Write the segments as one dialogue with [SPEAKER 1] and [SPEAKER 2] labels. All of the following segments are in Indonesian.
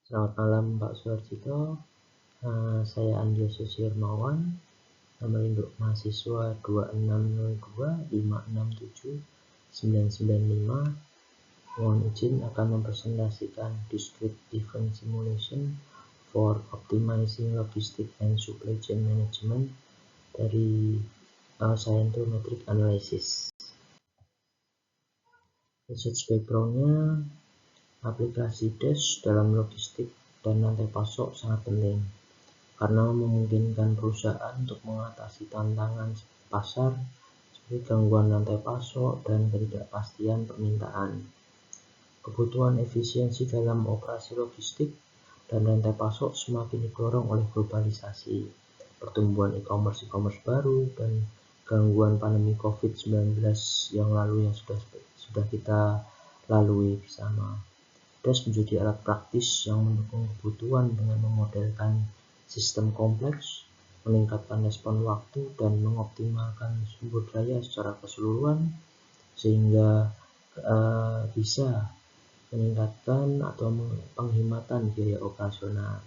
[SPEAKER 1] Selamat malam Pak Suharjito. Saya Andi Susirmawan, nomor induk mahasiswa 2602567995. Mohon izin akan mempresentasikan Discrete Event Simulation for Optimizing Logistic and Supply Chain Management dari Scientometric Analysis. Research background-nya, aplikasi DASH dalam logistik dan rantai pasok sangat penting karena memungkinkan perusahaan untuk mengatasi tantangan pasar seperti gangguan rantai pasok dan ketidakpastian permintaan. Kebutuhan efisiensi dalam operasi logistik dan rantai pasok semakin didorong oleh globalisasi, pertumbuhan e-commerce baru, dan gangguan pandemi COVID-19 yang sudah kita lalui bersama. DASH menjadi alat praktis yang mendukung kebutuhan dengan memodelkan sistem kompleks, meningkatkan respon waktu, dan mengoptimalkan sumber daya secara keseluruhan sehingga bisa meningkatkan atau penghematan biaya operasional.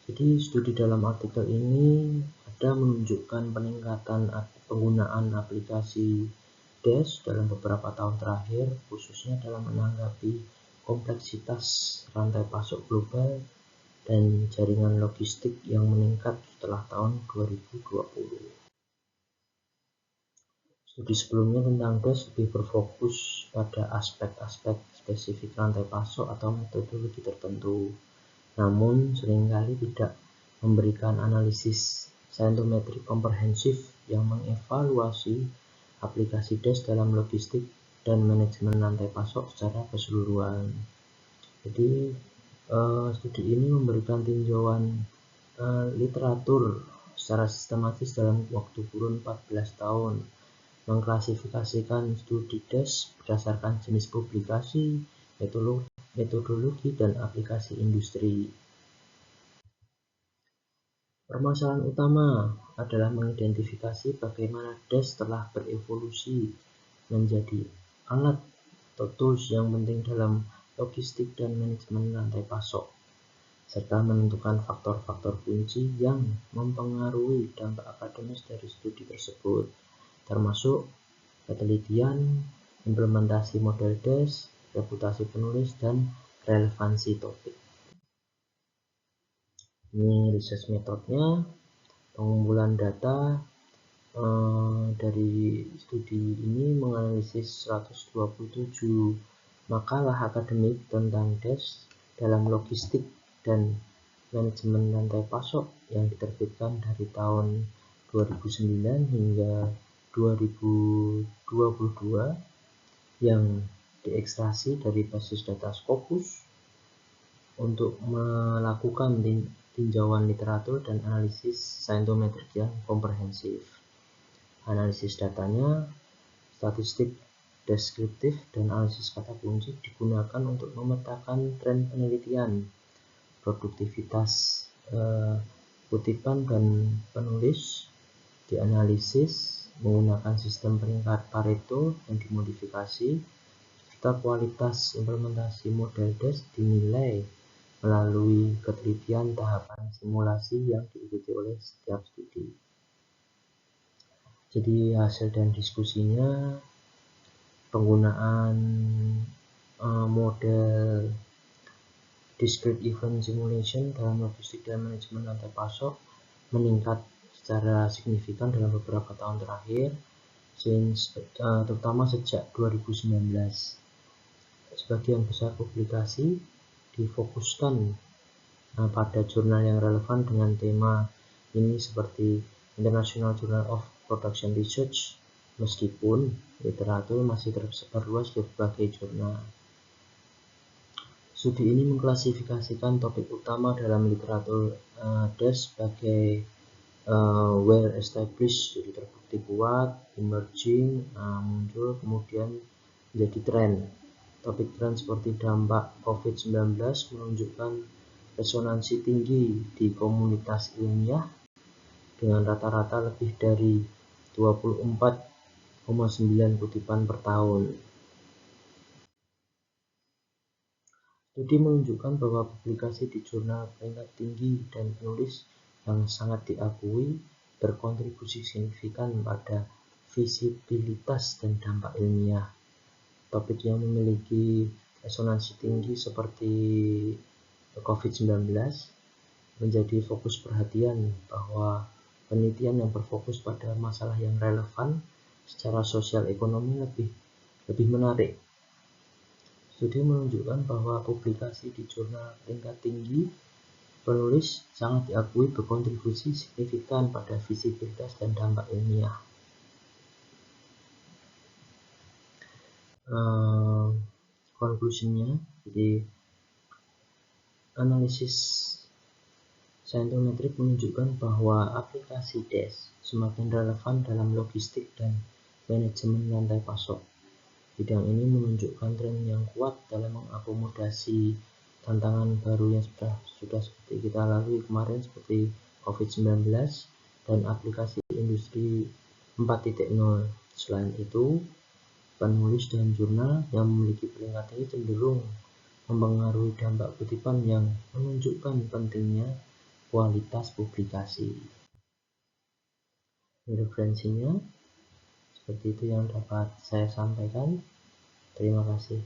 [SPEAKER 1] Jadi studi dalam artikel ini ada menunjukkan peningkatan penggunaan aplikasi DASH dalam beberapa tahun terakhir, khususnya dalam menanggapi kompleksitas rantai pasok global dan jaringan logistik yang meningkat setelah tahun 2020. Studi sebelumnya tentang DASH lebih berfokus pada aspek-aspek spesifik rantai pasok atau metodologi tertentu, namun seringkali tidak memberikan analisis scientometric komprehensif yang mengevaluasi aplikasi DASH dalam logistik dan manajemen rantai pasok secara keseluruhan. Jadi studi ini memberikan tinjauan literatur secara sistematis dalam waktu kurun 14 tahun, mengklasifikasikan studi DASH berdasarkan jenis publikasi, metodologi, dan aplikasi industri. Permasalahan utama adalah mengidentifikasi bagaimana DASH telah berevolusi menjadi alat atau tools yang penting dalam logistik dan manajemen rantai pasok, serta menentukan faktor-faktor kunci yang mempengaruhi dampak akademis dari studi tersebut, termasuk penelitian, implementasi model DASH, reputasi penulis, dan relevansi topik. Ini research metodenya, pengumpulan data dari studi ini menganalisis 127 makalah akademik tentang DASH dalam logistik dan manajemen rantai pasok yang diterbitkan dari tahun 2009 hingga 2022 yang diekstraksi dari basis data Scopus untuk melakukan tinjauan literatur dan analisis scientometric yang komprehensif. Analisis datanya, statistik deskriptif, dan analisis kata kunci digunakan untuk memetakan tren penelitian, produktivitas kutipan dan penulis, dianalisis menggunakan sistem peringkat Pareto yang dimodifikasi, serta kualitas implementasi model DASH dinilai melalui ketelitian tahapan simulasi yang diikuti oleh setiap studi. Jadi hasil dan diskusinya, penggunaan model Discrete Event Simulation dalam logistik dan manajemen rantai pasok meningkat secara signifikan dalam beberapa tahun terakhir, terutama sejak 2019. Sebagian besar publikasi difokuskan pada jurnal yang relevan dengan tema ini seperti International Journal of Production Research, meskipun literatur masih tersebar luas di berbagai jurnal. Studi ini mengklasifikasikan topik utama dalam literatur DASH sebagai well established, jadi terbukti kuat, emerging, muncul, kemudian menjadi tren. Topik tren seperti dampak COVID-19 menunjukkan resonansi tinggi di komunitas ilmiah dengan rata-rata lebih dari 24,9 kutipan per tahun. Studi menunjukkan bahwa publikasi di jurnal peringkat tinggi dan penulis yang sangat diakui berkontribusi signifikan pada visibilitas dan dampak ilmiah. Topik yang memiliki resonansi tinggi seperti COVID-19 menjadi fokus perhatian, bahwa penelitian yang berfokus pada masalah yang relevan secara sosial ekonomi lebih menarik. Studi menunjukkan bahwa publikasi di jurnal peringkat tinggi penulis sangat diakui berkontribusi signifikan pada visibilitas dan dampak ilmiah. Konklusinya, jadi analisis saintometrik menunjukkan bahwa aplikasi DES semakin relevan dalam logistik dan manajemen rantai pasok. Bidang ini menunjukkan tren yang kuat dalam mengakomodasi tantangan baru yang sudah seperti kita lalui kemarin, seperti COVID-19 dan aplikasi industri 4.0. Selain itu, penulis dan jurnal yang memiliki peringkat tinggi cenderung mempengaruhi dampak kutipan yang menunjukkan pentingnya kualitas publikasi. Referensinya seperti itu yang dapat saya sampaikan. Terima kasih.